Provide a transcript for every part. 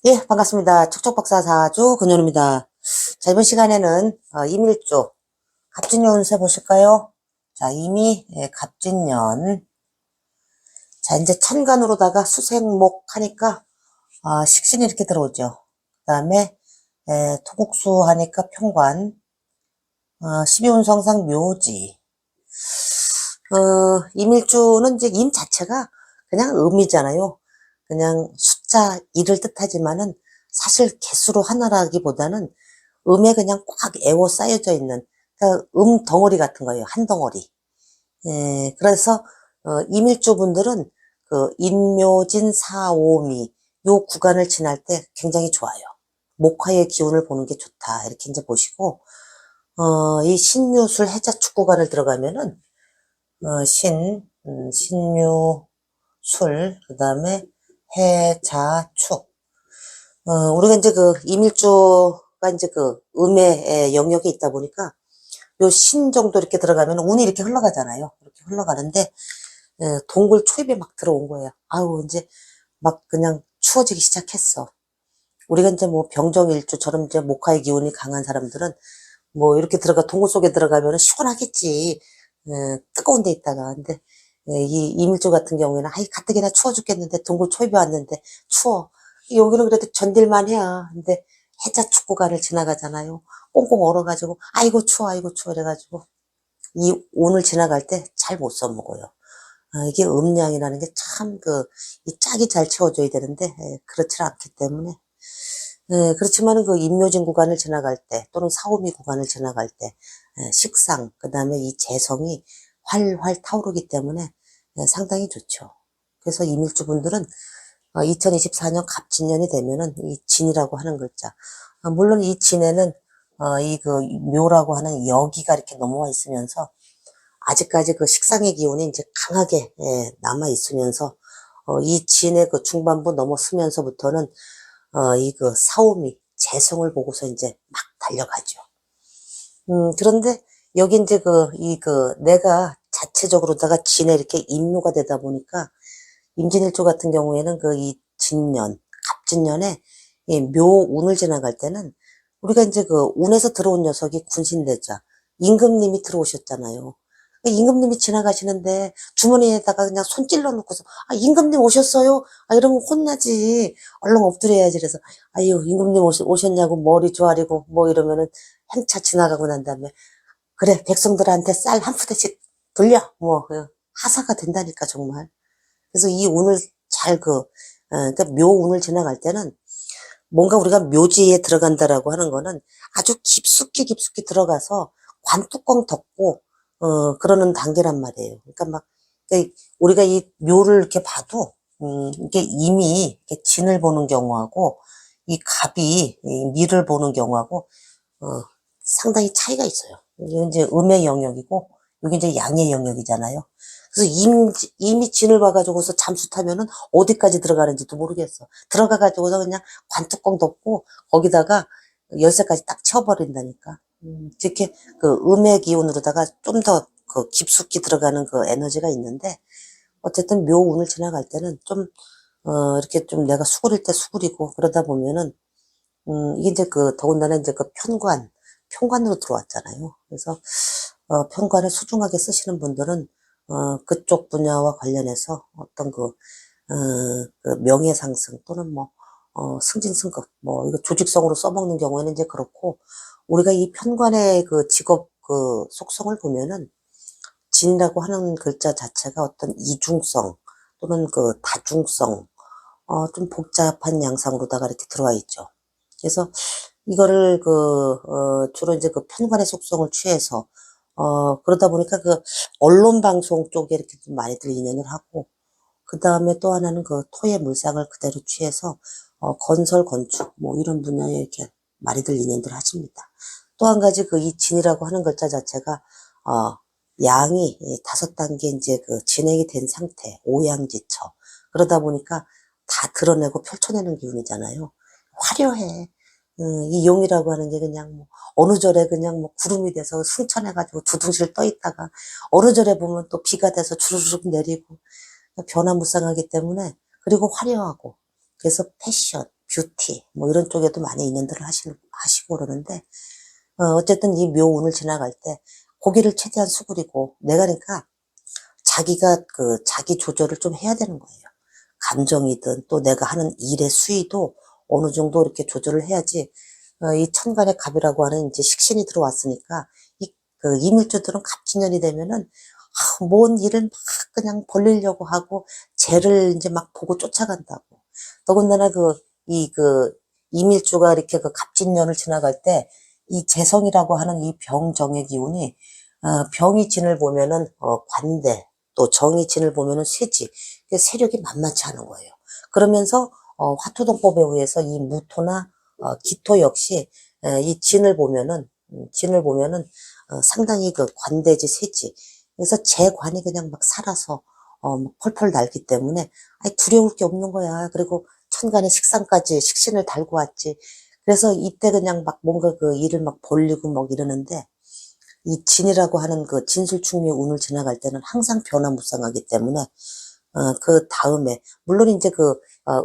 예, 반갑습니다. 척척박사 4주 근현입니다. 자, 이번 시간에는 임일조 갑진년 운세 보실까요? 자, 이미 갑진년. 자, 이제 천간으로다가 수생목 하니까 식신이 이렇게 들어오죠. 그 다음에 토국수 하니까 평관, 12운성상 묘지. 임일주는 이제 임 자체가 그냥 음이잖아요. 그냥 숫자 1을 뜻하지만은 사실 개수로 하나라기보다는 음에 그냥 꽉 애워 쌓여져 있는 그러니까 덩어리 같은 거예요. 한 덩어리. 예, 그래서 임일주 분들은 그 인묘진 사오미 요 구간을 지날 때 굉장히 좋아요. 목화의 기운을 보는 게 좋다. 이렇게 이제 보시고 이 신유술 해자축 구간을 들어가면은 신유, 술, 그 다음에 해, 자, 축. 우리가 이제 그 임일주가 이제 그 음의 영역에 있다 보니까 요 신 정도 이렇게 들어가면 운이 이렇게 흘러가잖아요. 이렇게 흘러가는데, 동굴 초입에 막 들어온 거예요. 아우, 이제 막 그냥 추워지기 시작했어. 우리가 이제 뭐 병정일주처럼 이제 목화의 기운이 강한 사람들은 뭐 이렇게 동굴 속에 들어가면 시원하겠지. 뜨거운 데 있다가. 근데 이 이물주 같은 경우에는 아이 가뜩이나 추워 죽겠는데 동굴 초입에 왔는데 추워. 여기는 그래도 견딜만 해야. 근데 해자 축구간을 지나가잖아요. 꽁꽁 얼어가지고 아이고 추워 아이고 추워 이래가지고 이 온을 지나갈 때 잘 못 써먹어요. 이게 음양이라는 게 참 이 짝이 잘 채워져야 되는데 그렇지 않기 때문에 그렇지만은 그 임묘진 구간을 지나갈 때 또는 사오미 구간을 지나갈 때 식상 그다음에 이 재성이 활활 타오르기 때문에 상당히 좋죠. 그래서 임일주 분들은 2024년 갑진년이 되면은 이 진이라고 하는 글자 물론 이 진에는 이 그 묘라고 하는 여기가 이렇게 넘어와 있으면서 아직까지 그 식상의 기운이 이제 강하게 남아 있으면서 이 진의 그 중반부 넘어서면서부터는 이 그 사오미, 재성을 보고서 이제 막 달려가죠. 그런데 여기 이제 내가 자체적으로다가 진에 이렇게 임묘가 되다 보니까 임진일조 같은 경우에는 이 진년, 갑진년에 이 묘운을 지나갈 때는 우리가 이제 그 운에서 들어온 녀석이 군신대자, 임금님이 들어오셨잖아요. 임금님이 지나가시는데 주머니에다가 그냥 손 찔러 놓고서 임금님 오셨어요? 이러면 혼나지. 얼른 엎드려야지. 그래서 아유 임금님 오셨냐고 머리 조아리고 뭐 이러면은 행차 지나가고 난 다음에 그래 백성들한테 쌀 한 푸대씩 돌려 뭐 하사가 된다니까 정말. 그래서 이 운을 그러니까 묘운을 지나갈 때는 뭔가 우리가 묘지에 들어간다라고 하는 거는 아주 깊숙이 들어가서 관뚜껑 덮고 그러는 단계란 말이에요. 그러니까 우리가 이 묘를 이렇게 봐도 이게 이미 이렇게 진을 보는 경우하고 이 갑이 이 미를 보는 경우하고 상당히 차이가 있어요. 이게 이제 음의 영역이고 여기 이제 양의 영역이잖아요. 그래서 이미 진을 봐가지고서 잠수 타면은 어디까지 들어가는지도 모르겠어. 들어가가지고서 그냥 관뚜껑 덮고 거기다가 열쇠까지 딱 채워버린다니까. 이렇게 그 음의 기운으로다가 좀 더 그 깊숙이 들어가는 그 에너지가 있는데 어쨌든 묘운을 지나갈 때는 좀 이렇게 좀 내가 수그릴 때 수그리고 그러다 보면은 이게 이제 더군다나 이제 편관으로 들어왔잖아요. 그래서 편관을 소중하게 쓰시는 분들은 그쪽 분야와 관련해서 어떤 그 명예 상승 또는 뭐 승진 승급 뭐 이거 조직성으로 써먹는 경우에는 이제 그렇고 우리가 이 편관의 그 직업 그 속성을 보면은 진이라고 하는 글자 자체가 어떤 이중성 또는 그 다중성 좀 복잡한 양상으로다가 이렇게 들어와 있죠. 그래서 이거를 주로 이제 그 편관의 속성을 취해서 그러다 보니까 언론 방송 쪽에 이렇게 좀 많이들 인연을 하고 그 다음에 또 하나는 토의 물상을 그대로 취해서 건설 건축 뭐 이런 분야에 이렇게 많이들 인연들 하십니다. 또 한 가지 이 진이라고 하는 글자 자체가 양이 5단계 이제 진행이 된 상태 오양지처 그러다 보니까 다 드러내고 펼쳐내는 기운이잖아요. 화려해. 이 용이라고 하는 게 그냥 뭐 어느 절에 그냥 뭐 구름이 돼서 승천해가지고 두둥실 떠 있다가 어느 절에 보면 또 비가 돼서 주르륵 내리고 변화무쌍하기 때문에 그리고 화려하고 그래서 패션, 뷰티, 뭐 이런 쪽에도 많이 인연들을 하시고 그러는데, 어쨌든 이 묘운을 지나갈 때 고기를 최대한 수그리고 내가 그러니까 자기가 자기 조절을 좀 해야 되는 거예요. 감정이든 또 내가 하는 일의 수위도 어느 정도 이렇게 조절을 해야지, 이 천간의 갑이라고 하는 이제 식신이 들어왔으니까, 이밀주들은 갑진년이 되면은, 뭔 일을 막 그냥 벌리려고 하고, 쟤를 이제 막 보고 쫓아간다고. 더군다나 이밀주가 이렇게 갑진년을 지나갈 때, 이 재성이라고 하는 이 병정의 기운이, 병이 진을 보면은, 관대, 또 정이 진을 보면은 쇠지, 세력이 만만치 않은 거예요. 그러면서, 화토동법에 의해서 이 무토나, 기토 역시, 이 진을 보면은, 상당히 관대지, 세지. 그래서 제 관이 그냥 막 살아서, 막 펄펄 날기 때문에, 아니, 두려울 게 없는 거야. 그리고 천간에 식상까지 식신을 달고 왔지. 그래서 이때 그냥 막 뭔가 일을 막 벌리고 막 이러는데, 이 진이라고 하는 진술충미 운을 지나갈 때는 항상 변화무쌍하기 때문에, 그 다음에, 물론 이제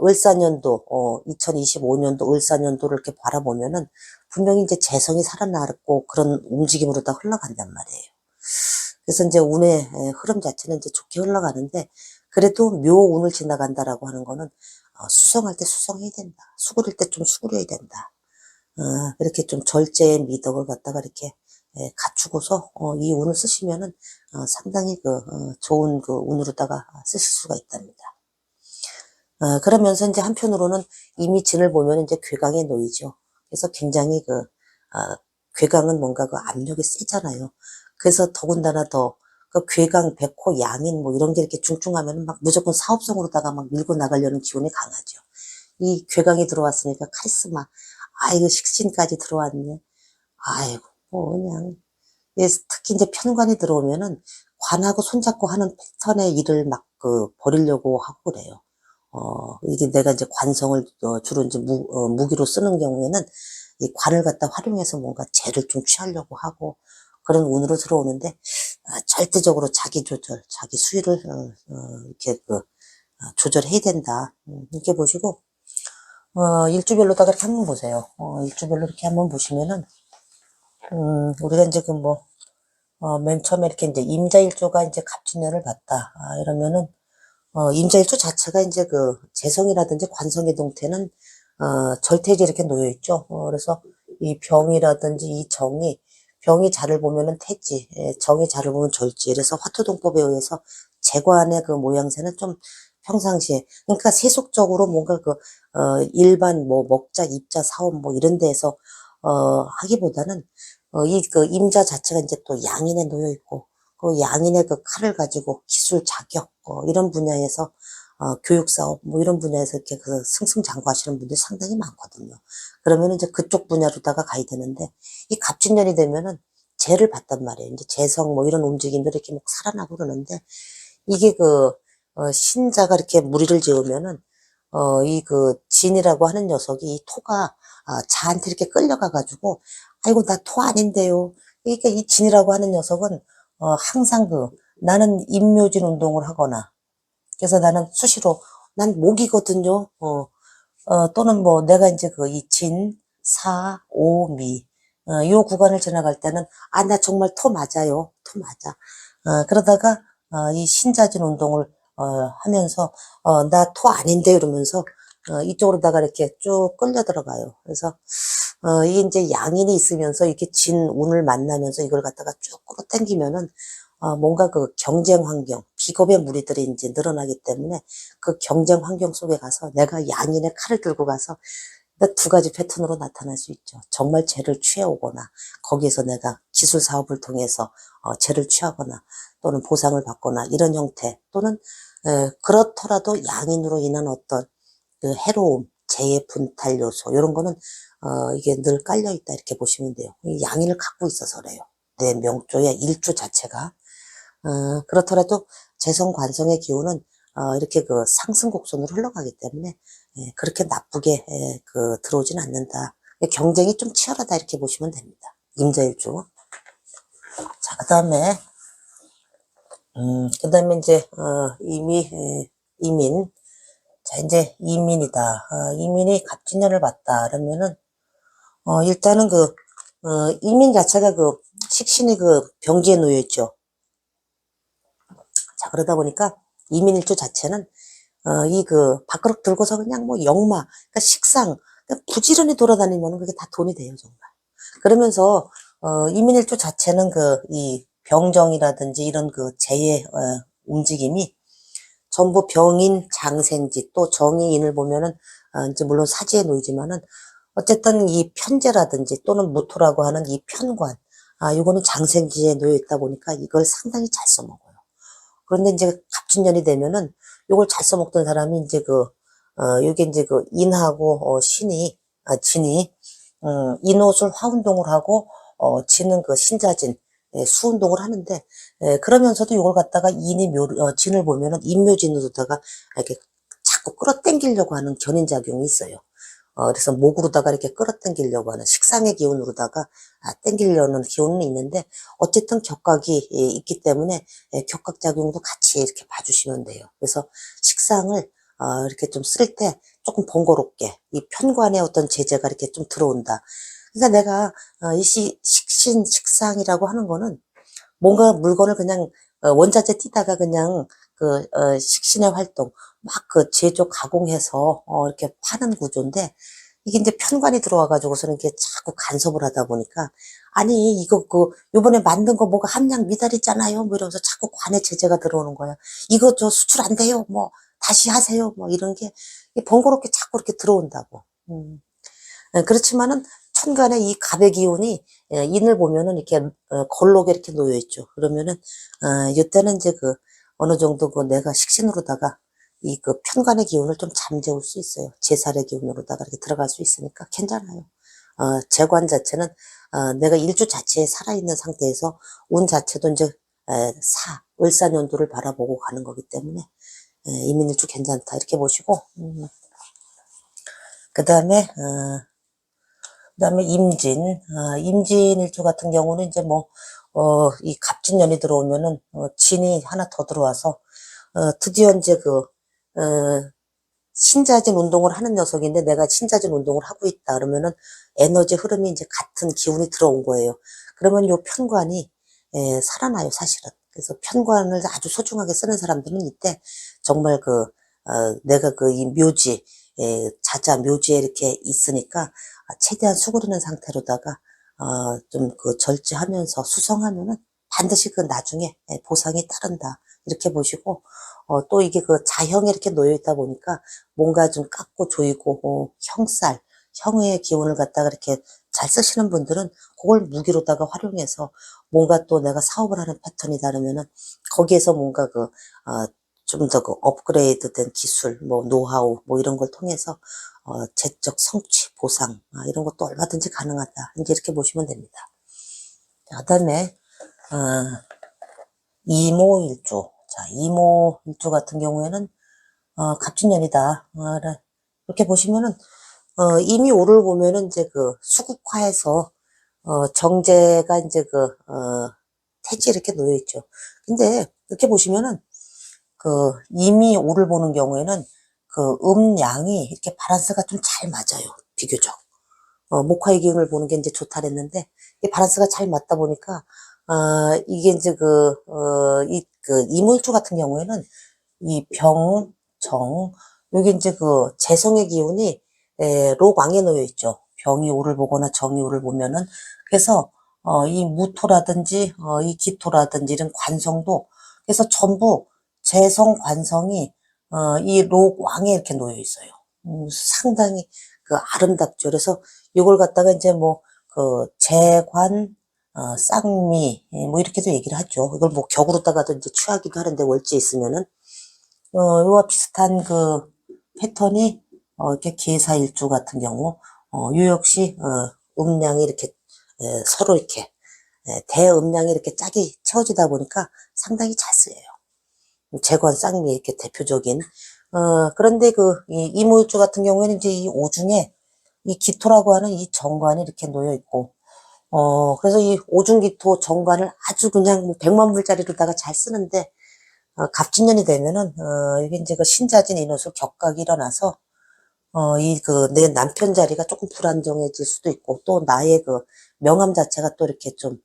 을사년도, 2025년도 을사년도를 이렇게 바라보면은, 분명히 이제 재성이 살아나고 그런 움직임으로 다 흘러간단 말이에요. 그래서 이제 운의 흐름 자체는 이제 좋게 흘러가는데, 그래도 묘운을 지나간다라고 하는 거는, 수성할 때 수성해야 된다. 수그릴 때 좀 수그려야 된다. 이렇게 좀 절제의 미덕을 갖다가 이렇게 갖추고서 이 운을 쓰시면은 상당히 좋은 운으로다가 쓰실 수가 있답니다. 그러면서 이제 한편으로는 이미 진을 보면 이제 괴강에 놓이죠. 그래서 굉장히 괴강은 뭔가 압력이 세잖아요. 그래서 더군다나 더 괴강, 백호, 양인 뭐 이런 게 이렇게 중증하면은 막 무조건 사업성으로다가 막 밀고 나가려는 기운이 강하죠. 이 괴강이 들어왔으니까 카리스마, 아이고 식신까지 들어왔네. 아이고 뭐 그냥, 특히 이제 편관이 들어오면은 관하고 손잡고 하는 패턴의 일을 막 벌이려고 하고 그래요. 이게 내가 이제 관성을 주로 이제 무기로 쓰는 경우에는 이 관을 갖다 활용해서 뭔가 재를 좀 취하려고 하고 그런 운으로 들어오는데, 절대적으로 자기 조절, 자기 수위를 이렇게 조절해야 된다. 이렇게 보시고, 일주별로다가 이렇게 한번 보세요. 일주별로 이렇게 한번 보시면은, 우리가 이제 맨 처음에 이렇게 이제 임자일조가 이제 갑진년을 봤다. 이러면은, 임자일조 자체가 이제 재성이라든지 관성의 동태는, 절대지 이렇게 놓여있죠. 그래서 이 병이라든지 이 병이 자를 보면은 태지, 정이 자를 보면 절지. 그래서 화토동법에 의해서 재관의 모양새는 좀 평상시에, 그러니까 세속적으로 뭔가 일반 먹자, 입자, 사업 뭐 이런 데에서, 하기보다는, 임자 자체가 이제 또 양인에 놓여있고, 양인의 칼을 가지고 기술 자격, 이런 분야에서, 교육사업, 뭐 이런 분야에서 이렇게 승승장구하시는 분들이 상당히 많거든요. 그러면 이제 그쪽 분야로다가 가야 되는데, 이 갑진년이 되면은 재를 봤단 말이에요. 이제 재성 뭐 이런 움직임들이 이렇게 막 살아나고 그러는데, 이게 신자가 이렇게 무리를 지으면은, 진이라고 하는 녀석이 이 토가, 자한테 이렇게 끌려가가지고, 아이고, 나 토 아닌데요. 그러니까 이 진이라고 하는 녀석은, 항상 나는 임묘진 운동을 하거나, 그래서 나는 수시로, 난 목이거든요. 또는 뭐 내가 이제 이 진, 사, 오, 미, 요 구간을 지나갈 때는, 나 정말 토 맞아요. 토 맞아. 그러다가, 이 신자진 운동을, 하면서, 나 토 아닌데 이러면서, 이쪽으로다가 이렇게 쭉 끌려 들어가요. 그래서, 이게 이제 양인이 있으면서 이렇게 진 운을 만나면서 이걸 갖다가 쭉 끌어당기면은, 뭔가 경쟁 환경, 비겁의 무리들이 이제 늘어나기 때문에 그 경쟁 환경 속에 가서 내가 양인의 칼을 들고 가서 두 가지 패턴으로 나타날 수 있죠. 정말 죄를 취해오거나, 거기에서 내가 기술 사업을 통해서 죄를 취하거나, 또는 보상을 받거나, 이런 형태, 또는, 그렇더라도 양인으로 인한 어떤 해로움, 재해 분탈 요소, 이런 거는, 이게 늘 깔려있다, 이렇게 보시면 돼요. 이 양인을 갖고 있어서 그래요. 내 명조의 일주 자체가. 그렇더라도 재성 관성의 기운은 이렇게 상승 곡선으로 흘러가기 때문에 그렇게 나쁘게 들어오진 않는다. 경쟁이 좀 치열하다 이렇게 보시면 됩니다. 임자일주. 자, 그다음에 이제 이민. 자, 이제 이민이다. 이민이 갑진년을 봤다. 그러면은, 일단은 이민 자체가 식신이 병지에 놓여있죠. 자, 그러다 보니까 이민일주 자체는, 밥그릇 들고서 그냥 뭐 역마, 그러니까 식상, 그냥 부지런히 돌아다니면 그게 다 돈이 돼요, 정말. 그러면서, 이민일주 자체는 이 병정이라든지 이런 재의, 움직임이 전부 병인 장생지, 또 정의인을 보면은, 이제 물론 사지에 놓이지만은, 어쨌든 이 편제라든지 또는 무토라고 하는 이 편관, 요거는 장생지에 놓여 있다 보니까 이걸 상당히 잘 써먹어요. 그런데 이제 갑진년이 되면은 요걸 잘 써먹던 사람이 이제 요게 이제 인하고, 진이, 인옷을 화운동을 하고, 진은 신자진, 예, 수운동을 하는데, 예, 그러면서도 요걸 갖다가 진을 보면은 인묘진으로다가 이렇게 자꾸 끌어당기려고 하는 견인작용이 있어요. 그래서 목으로다가 이렇게 끌어당기려고 하는 식상의 기운으로다가 당기려는 기운은 있는데, 어쨌든 격각이 있기 때문에 격각작용도 같이 이렇게 봐주시면 돼요. 그래서 식상을 이렇게 좀 쓸 때 조금 번거롭게 이 편관의 어떤 제재가 이렇게 좀 들어온다. 그러니까 내가 이 식신 식상이라고 하는 거는 뭔가 물건을 그냥 원자재 띠다가 그냥 식신의 활동 막 제조 가공해서 이렇게 파는 구조인데, 이게 이제 편관이 들어와가지고서는 이게 자꾸 간섭을 하다 보니까, 아니 이거 요번에 만든 거 뭐가 함량 미달있잖아요 뭐 이러면서 자꾸 관에 제재가 들어오는 거야. 이거 저 수출 안 돼요 뭐 다시 하세요 뭐 이런 게 번거롭게 자꾸 이렇게 들어온다고. 그렇지만은 천간에 이 갑의 기운이 인을 보면은 이렇게 걸록에 이렇게 놓여 있죠. 그러면은 이때는 이제 어느 정도 내가 식신으로다가 이 편관의 기운을 좀 잠재울 수 있어요. 제살의 기운으로다가 이렇게 들어갈 수 있으니까 괜찮아요. 재관 자체는 내가 일주 자체에 살아있는 상태에서 운 자체도 이제 을사년도를 바라보고 가는 거기 때문에 이민일주 괜찮다 이렇게 보시고, 그 다음에 임진, 임진일주 같은 경우는 이제 이 갑진년이 들어오면은, 진이 하나 더 들어와서, 드디어 이제 신자진 운동을 하는 녀석인데 내가 신자진 운동을 하고 있다. 그러면은 에너지 흐름이 이제 같은 기운이 들어온 거예요. 그러면 요 편관이, 살아나요, 사실은. 그래서 편관을 아주 소중하게 쓰는 사람들은 이때 정말 내가 이 묘지, 자자 묘지에 이렇게 있으니까 최대한 수그리는 상태로다가 좀 절제하면서 수성하면은 반드시 나중에 보상이 따른다 이렇게 보시고, 또 이게 자형에 이렇게 놓여 있다 보니까 뭔가 좀 깎고 조이고 형의 기운을 갖다가 이렇게 잘 쓰시는 분들은 그걸 무기로다가 활용해서 뭔가 또 내가 사업을 하는 패턴이다 그러면은 거기에서 뭔가 좀 더 업그레이드 된 기술, 노하우, 이런 걸 통해서, 재적 성취, 보상, 이런 것도 얼마든지 가능하다. 이제 이렇게 보시면 됩니다. 그 다음에, 이모일주. 자, 이모일주 같은 경우에는, 갑진년이다. 이렇게 보시면은, 이미 오를 보면은 이제 수국화해서, 정제가 이제 태지 이렇게 놓여있죠. 근데, 이렇게 보시면은, 이미 오를 보는 경우에는 음양이 이렇게 밸런스가 좀 잘 맞아요. 비교적. 목화의 기운을 보는 게 이제 좋다 그랬는데, 이 밸런스가 잘 맞다 보니까, 이게 이제 이물주 같은 경우에는 이 병, 정, 여기 이제 재성의 기운이, 록왕에 놓여 있죠. 병이 오를 보거나 정이 오를 보면은. 그래서, 이 무토라든지, 이 기토라든지 이런 관성도, 그래서 전부 재성 관성이 이 록왕에 이렇게 놓여 있어요. 상당히 아름답죠. 그래서 이걸 갖다가 이제 재관, 쌍미, 이렇게도 얘기를 하죠. 이걸 격으로다가도 이제 취하기도 하는데 월지에 있으면은, 이와 비슷한 패턴이, 이렇게 계사일주 같은 경우, 요 역시, 음량이 이렇게, 서로 이렇게, 대음량이 이렇게 짝이 채워지다 보니까 상당히 잘 쓰여요. 재관 쌍미 이렇게 대표적인. 그런데 이 이모일주 같은 경우에는 이제 이 오중에 이 기토라고 하는 이 정관이 이렇게 놓여 있고, 그래서 이 오중기토 정관을 아주 그냥 100만 불짜리로다가 잘 쓰는데, 갑진년이 되면은, 이게 이제 그 신자진 인호술 격각이 일어나서, 내 남편 자리가 조금 불안정해질 수도 있고, 또 나의 그 명함 자체가 또 이렇게 좀,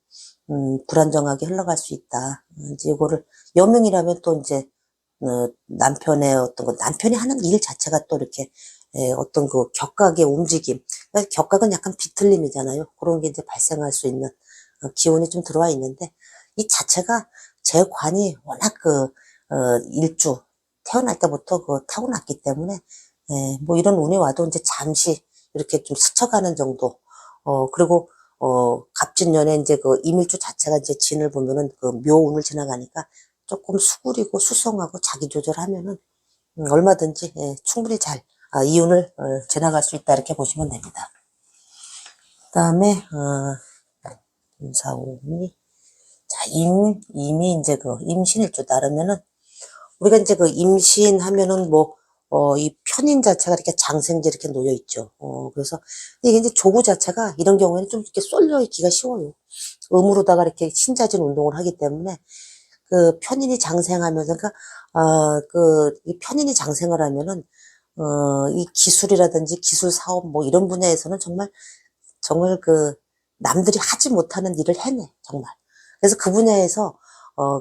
불안정하게 흘러갈 수 있다. 이제 이거를, 여명이라면 또 이제, 남편의 어떤 그, 남편이 하는 일 자체가 또 이렇게, 어떤 그 격각의 움직임. 그러니까 격각은 약간 비틀림이잖아요. 그런 게 이제 발생할 수 있는, 기운이 좀 들어와 있는데, 이 자체가 제 관이 워낙 일주, 태어날 때부터 타고났기 때문에, 뭐 이런 운이 와도 이제 잠시 이렇게 좀 스쳐가는 정도. 그리고, 갑진년에 이제 그 이밀주 자체가 이제 진을 보면은 그 묘운을 지나가니까 조금 수구리고 수성하고 자기 조절하면은, 얼마든지, 충분히 이 운을, 지나갈 수 있다. 이렇게 보시면 됩니다. 그 다음에, 임사오미. 자, 임이 이제 그 임신일주 따르면은, 우리가 이제 그 임신하면은 뭐, 이 편인 자체가 이렇게 장생제 이렇게 놓여 있죠. 그래서 이게 이제 조구 자체가 이런 경우에는 좀 이렇게 쏠려 있기가 쉬워요. 음으로다가 이렇게 신자진 운동을 하기 때문에 그 편인이 장생하면서, 그러니까, 이 편인이 장생을 하면은, 이 기술이라든지 기술 사업 뭐 이런 분야에서는 정말 남들이 하지 못하는 일을 해내, 정말. 그래서 그 분야에서,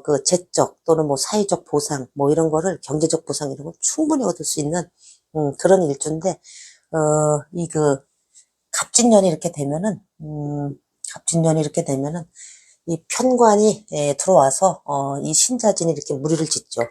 그 재적 또는 뭐 사회적 보상, 뭐 이런 거를, 경제적 보상 이런 걸 충분히 얻을 수 있는, 그런 일주인데, 갑진년이 이렇게 되면은, 갑진년이 이렇게 되면은, 이 편관이, 들어와서, 이 신자진이 이렇게 무리를 짓죠.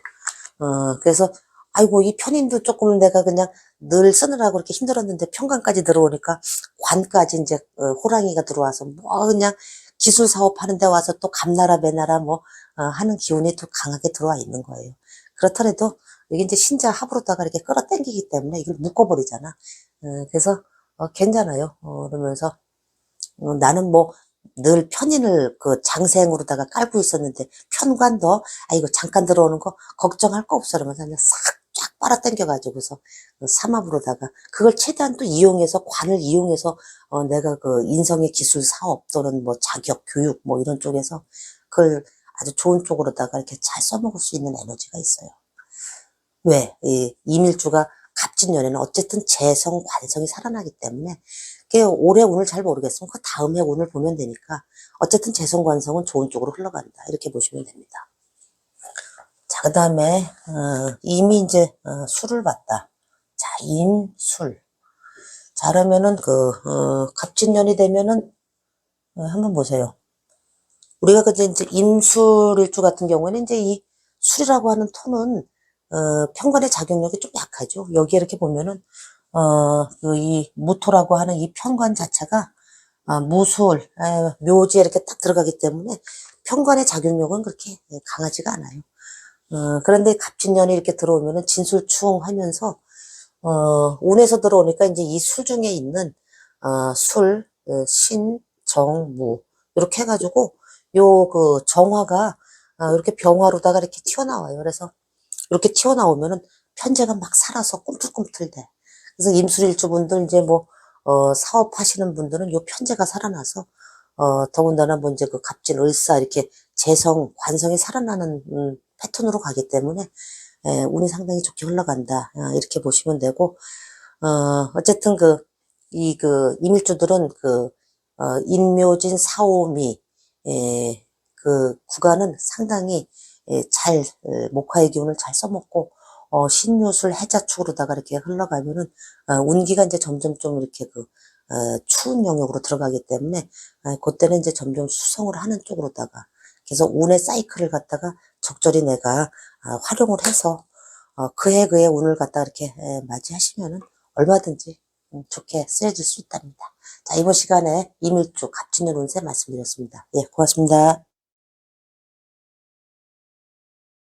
그래서, 아이고, 이 편인도 조금 내가 그냥 늘 쓰느라고 이렇게 힘들었는데 편관까지 들어오니까 관까지 이제, 호랑이가 들어와서 뭐 그냥 기술 사업 하는 데 와서 또 감나라 배나라 뭐, 하는 기운이 또 강하게 들어와 있는 거예요. 그렇더라도 이게 이제 신자 합으로다가 이렇게 끌어당기기 때문에 이걸 묶어버리잖아. 그래서, 괜찮아요. 그러면서, 나는 뭐, 늘 편인을 그 장생으로다가 깔고 있었는데, 편관도, 아이고, 잠깐 들어오는 거 걱정할 거 없어. 그러면서 그냥 싹 쫙 빨아당겨가지고서, 삼합으로다가, 그걸 최대한 또 이용해서, 관을 이용해서, 내가 그 인성의 기술 사업 또는 뭐 자격, 교육 뭐 이런 쪽에서, 그걸 아주 좋은 쪽으로다가 이렇게 잘 써먹을 수 있는 에너지가 있어요. 왜? 이 이밀주가 갑진년에는 어쨌든 재성, 관성이 살아나기 때문에, 그게 올해 운을 잘 모르겠으면 그 다음 해 운을 보면 되니까, 어쨌든 재성, 관성은 좋은 쪽으로 흘러간다. 이렇게 보시면 됩니다. 자, 그 다음에, 임이 이제, 술을 봤다. 자, 임, 술. 자, 그러면은 갑진년이 되면은, 한번 보세요. 우리가 이제 임술일주 같은 경우에는 이제 이 술이라고 하는 토는, 편관의 작용력이 좀 약하죠. 여기 이렇게 보면은, 이 무토라고 하는 이 편관 자체가, 무술, 묘지에 이렇게 딱 들어가기 때문에 편관의 작용력은 그렇게 강하지가 않아요. 그런데 갑진년이 이렇게 들어오면은 진술충 하면서, 운에서 들어오니까 이제 이 술 중에 있는, 술, 신, 정, 무. 이렇게 해가지고, 정화가, 이렇게 병화로다가 이렇게 튀어나와요. 그래서 이렇게 튀어나오면은 편제가 막 살아서 꿈틀꿈틀대. 그래서 임술일주분들 이제 뭐, 사업하시는 분들은 요 편제가 살아나서, 더군다나 뭐 이제 그 갑진, 을사 이렇게 재성, 관성이 살아나는, 패턴으로 가기 때문에, 운이 상당히 좋게 흘러간다. 이렇게 보시면 되고, 어쨌든 이밀주들은 인묘진 사오미, 구간은 상당히, 목화의 기운을 잘 써먹고, 신유술 해자축으로다가 이렇게 흘러가면은, 운기가 이제 점점 좀 이렇게 추운 영역으로 들어가기 때문에, 그때는 이제 점점 수성을 하는 쪽으로다가, 그래서 운의 사이클을 갖다가 적절히 내가, 활용을 해서, 그해 운을 갖다 이렇게, 맞이하시면은 얼마든지, 좋게 쓰여질 수 있답니다. 자, 이번 시간에 이밀주 갑진년 운세 말씀드렸습니다. 예, 고맙습니다.